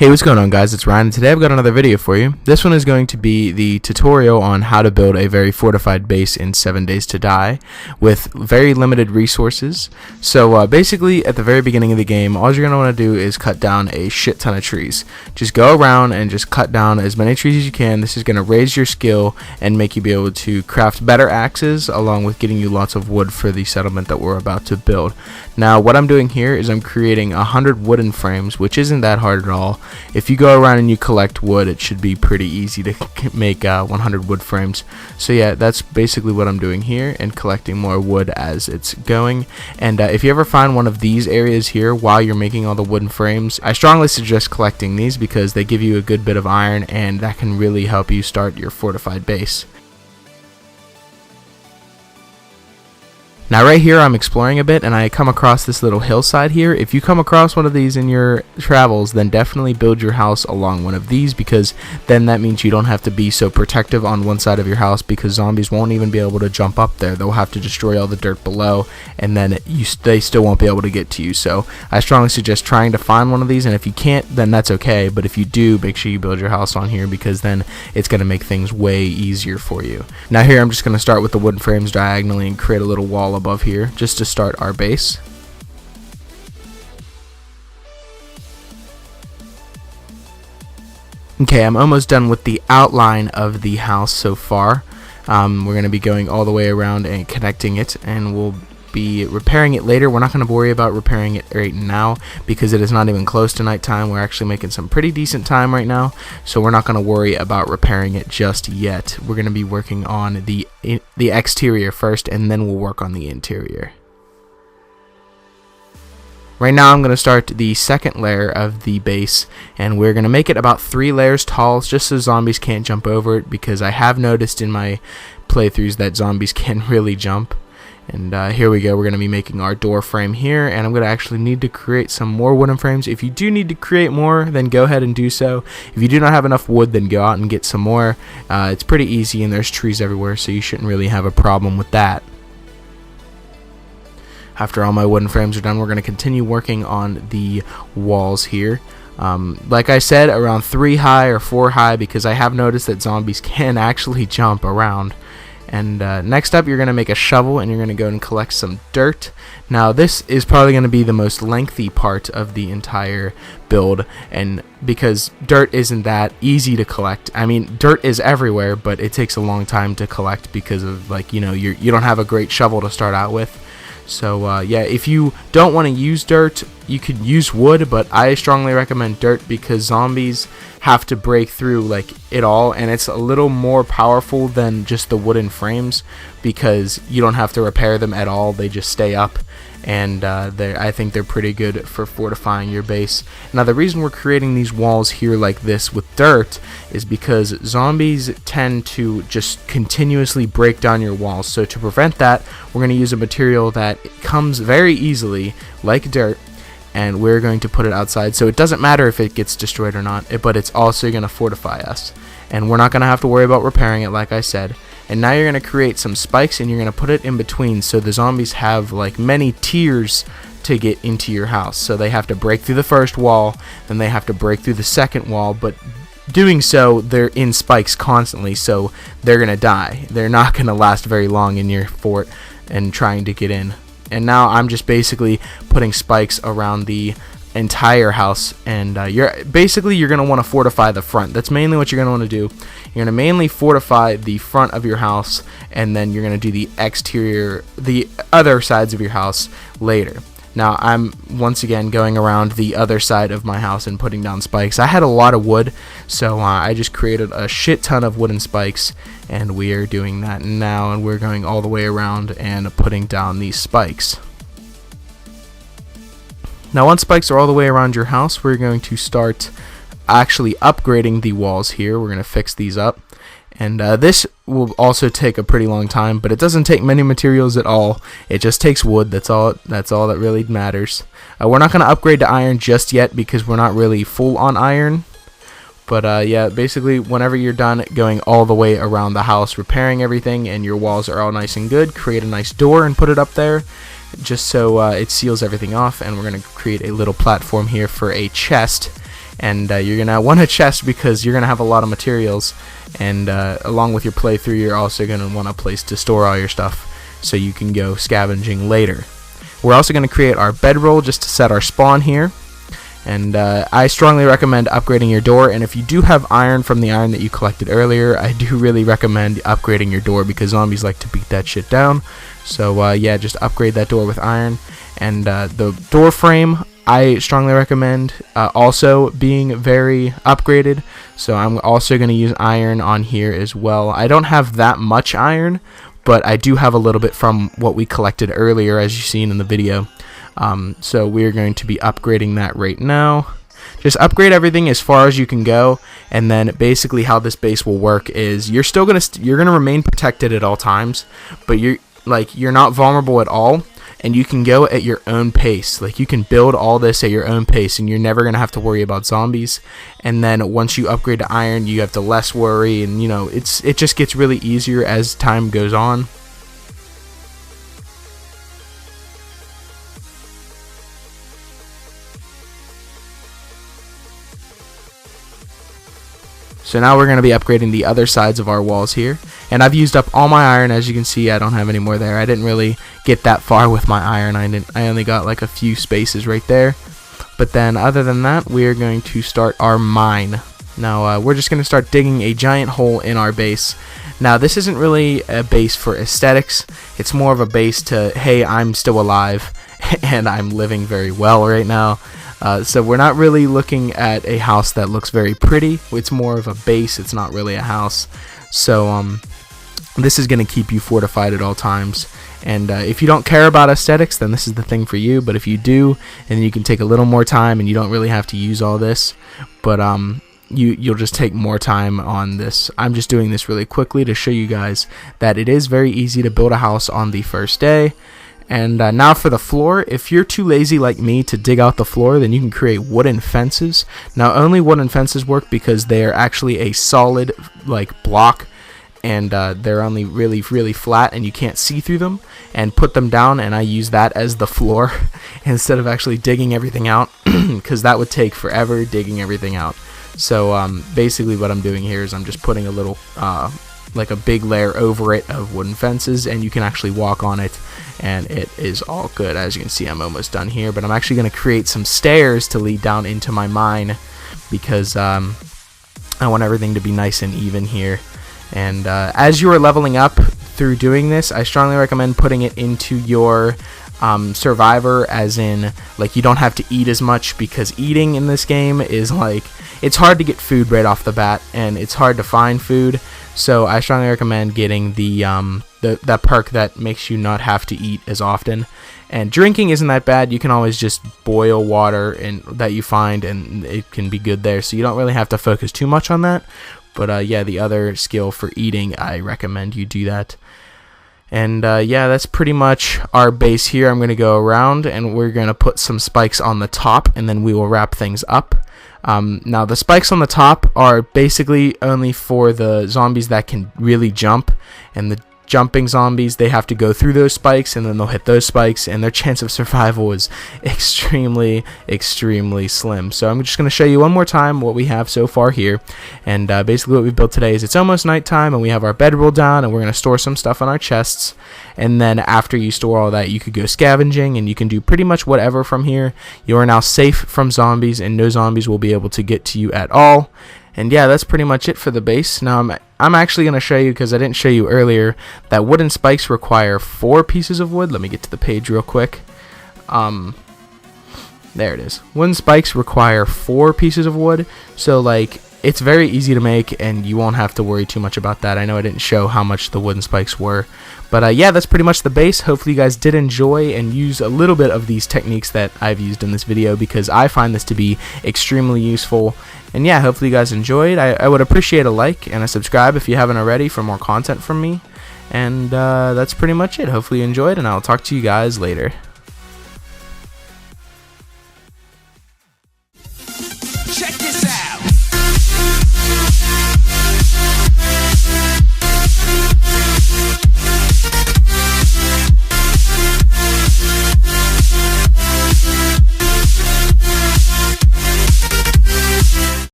Hey, what's going on, guys? It's Ryan, and today I've got another video for you. This one is going to be the tutorial on how to build a very fortified base in 7 Days to Die with very limited resources. So basically, at the very beginning of the game, all you're going to want to do is cut down a shit ton of trees. Just go around and just cut down as many trees as you can. This is going to raise your skill and make you be able to craft better axes, along with getting you lots of wood for the settlement that we're about to build. Now, what I'm doing here is I'm creating 100 wooden frames, which isn't that hard at all. If you go around and you collect wood, it should be pretty easy to make 100 wood frames. So yeah, that's basically what I'm doing here, and collecting more wood as it's going. And if you ever find one of these areas here while you're making all the wooden frames, I strongly suggest collecting these because they give you a good bit of iron, and that can really help you start your fortified base. Now right here I'm exploring a bit, and I come across this little hillside here. If you come across one of these in your travels, then definitely build your house along one of these, because then that means you don't have to be so protective on one side of your house, because zombies won't even be able to jump up there. They'll have to destroy all the dirt below, and then they still won't be able to get to you. So I strongly suggest trying to find one of these, and if you can't, then that's okay. But if you do, make sure you build your house on here, because then it's going to make things way easier for you. Now here I'm just going to start with the wooden frames diagonally and create a little wall above here just to start our base. Okay, I'm almost done with the outline of the house so far. We're going to be going all the way around and connecting it, and we'll be repairing it later. We're not going to worry about repairing it right now because it is not even close to nighttime. We're actually making some pretty decent time right now, so we're not going to worry about repairing it just yet. We're going to be working on the exterior first, and then we'll work on the interior. Right now I'm going to start the second layer of the base, and we're going to make it about 3 layers tall, just so zombies can't jump over it, because I have noticed in my playthroughs that zombies can really jump. And here we go. We're going to be making our door frame here, and I'm going to actually need to create some more wooden frames. If you do need to create more, then go ahead and do so. If you do not have enough wood, then go out and get some more. It's pretty easy, and there's trees everywhere, so you shouldn't really have a problem with that. After all my wooden frames are done, we're going to continue working on the walls here. Like I said, around 3 high or 4 high, because I have noticed that zombies can actually jump around. And next up, you're going to make a shovel, and you're going to go and collect some dirt. Now this is probably going to be the most lengthy part of the entire build, and because dirt isn't that easy to collect. I mean, dirt is everywhere, but it takes a long time to collect because of, like, you don't have a great shovel to start out with. So yeah, if you don't want to use dirt, you could use wood, but I strongly recommend dirt because zombies have to break through like it all, and it's a little more powerful than just the wooden frames because you don't have to repair them at all. They just stay up, and I think they're pretty good for fortifying your base. Now the reason we're creating these walls here like this with dirt is because zombies tend to just continuously break down your walls. So to prevent that, we're going to use a material that comes very easily, like dirt, and we're going to put it outside, so it doesn't matter if it gets destroyed or not, but it's also going to fortify us, and we're not going to have to worry about repairing it, like I said. And now you're going to create some spikes, and you're going to put it in between, so the zombies have like many tiers to get into your house. So they have to break through the first wall, then they have to break through the second wall, but doing so, they're in spikes constantly, so they're going to die. They're not going to last very long in your fort and trying to get in. And now I'm just basically putting spikes around the entire house, and you're going to want to fortify the front. That's mainly what you're going to want to do. You're going to mainly fortify the front of your house, and then you're going to do the exterior, the other sides of your house later. Now I'm once again going around the other side of my house and putting down spikes. I had a lot of wood, so I just created a shit ton of wooden spikes, and we are doing that now, and we're going all the way around and putting down these spikes. Now once spikes are all the way around your house, we're going to start actually upgrading the walls here. We're going to fix these up, and this will also take a pretty long time, but it doesn't take many materials at all. It just takes wood. That's all that really matters. We're not going to upgrade to iron just yet because we're not really full on iron. But yeah, basically whenever you're done going all the way around the house, repairing everything, and your walls are all nice and good, create a nice door and put it up there just so it seals everything off. And we're going to create a little platform here for a chest. and you're going to want a chest because you're going to have a lot of materials, and along with your playthrough you're also going to want a place to store all your stuff so you can go scavenging later. We're also going to create our bedroll just to set our spawn here. And I strongly recommend upgrading your door, and if you do have iron from the iron that you collected earlier, I do really recommend upgrading your door because zombies like to beat that shit down. So yeah, just upgrade that door with iron. And the door frame, I strongly recommend also being very upgraded, so I'm also going to use iron on here as well. I don't have that much iron, but I do have a little bit from what we collected earlier, as you've seen in the video. So we're going to be upgrading that right now. Just upgrade everything as far as you can go, and then basically how this base will work is you're still gonna remain protected at all times, but you're not vulnerable at all, and you can go at your own pace. Like, you can build all this at your own pace, and you're never gonna have to worry about zombies. And then once you upgrade to iron, you have to less worry, and it just gets really easier as time goes on. So now we're going to be upgrading the other sides of our walls here. And I've used up all my iron. As you can see, I don't have any more there. I didn't really get that far with my iron. I only got like a few spaces right there. But then other than that, we're going to start our mine. Now we're just going to start digging a giant hole in our base. Now this isn't really a base for aesthetics. It's more of a base to, hey, I'm still alive and I'm living very well right now. So we're not really looking at a house that looks very pretty. It's more of a base. It's not really a house. So this is going to keep you fortified at all times. And if you don't care about aesthetics, then this is the thing for you. But if you do, and you can take a little more time, and you don't really have to use all this, but you'll just take more time on this. I'm just doing this really quickly to show you guys that it is very easy to build a house on the first day. And now for the floor. If you're too lazy like me to dig out the floor, then you can create wooden fences. Now only wooden fences work because they are actually a solid like block, and they're only really flat and you can't see through them. And put them down, and I use that as the floor instead of actually digging everything out, because that would take forever digging everything out. So basically what I'm doing here is I'm just putting a little like a big layer over it of wooden fences, and you can actually walk on it, and it is all good. As you can see, I'm almost done here, but I'm actually going to create some stairs to lead down into my mine, because I want everything to be nice and even here. And as you are leveling up through doing this, I strongly recommend putting it into your survivor, as in, like, you don't have to eat as much, because eating in this game is like, it's hard to get food right off the bat, and it's hard to find food. So I strongly recommend getting that perk that makes you not have to eat as often. And drinking isn't that bad. You can always just boil water that you find, and it can be good there. So you don't really have to focus too much on that. But yeah, the other skill for eating, I recommend you do that. And yeah, that's pretty much our base here. I'm going to go around, and we're going to put some spikes on the top, and then we will wrap things up. Now the spikes on the top are basically only for the zombies that can really jump, and the jumping zombies, they have to go through those spikes, and then they'll hit those spikes, and their chance of survival is extremely slim. So I'm just going to show you one more time what we have so far here. And basically what we built today is, it's almost nighttime, and we have our bedroll down, and we're going to store some stuff on our chests. And then after you store all that, you could go scavenging, and you can do pretty much whatever from here. You are now safe from zombies, and no zombies will be able to get to you at all. And yeah, that's pretty much it for the base. Now I'm actually going to show you, because I didn't show you earlier, that wooden spikes require 4 pieces of wood. Let me get to the page real quick. There it is. Wooden spikes require 4 pieces of wood. So like, it's very easy to make, and you won't have to worry too much about that. I know I didn't show how much the wooden spikes were. But yeah, that's pretty much the base. Hopefully you guys did enjoy and use a little bit of these techniques that I've used in this video, because I find this to be extremely useful. And yeah, hopefully you guys enjoyed. I would appreciate a like and a subscribe if you haven't already for more content from me. And that's pretty much it. Hopefully you enjoyed, and I'll talk to you guys later.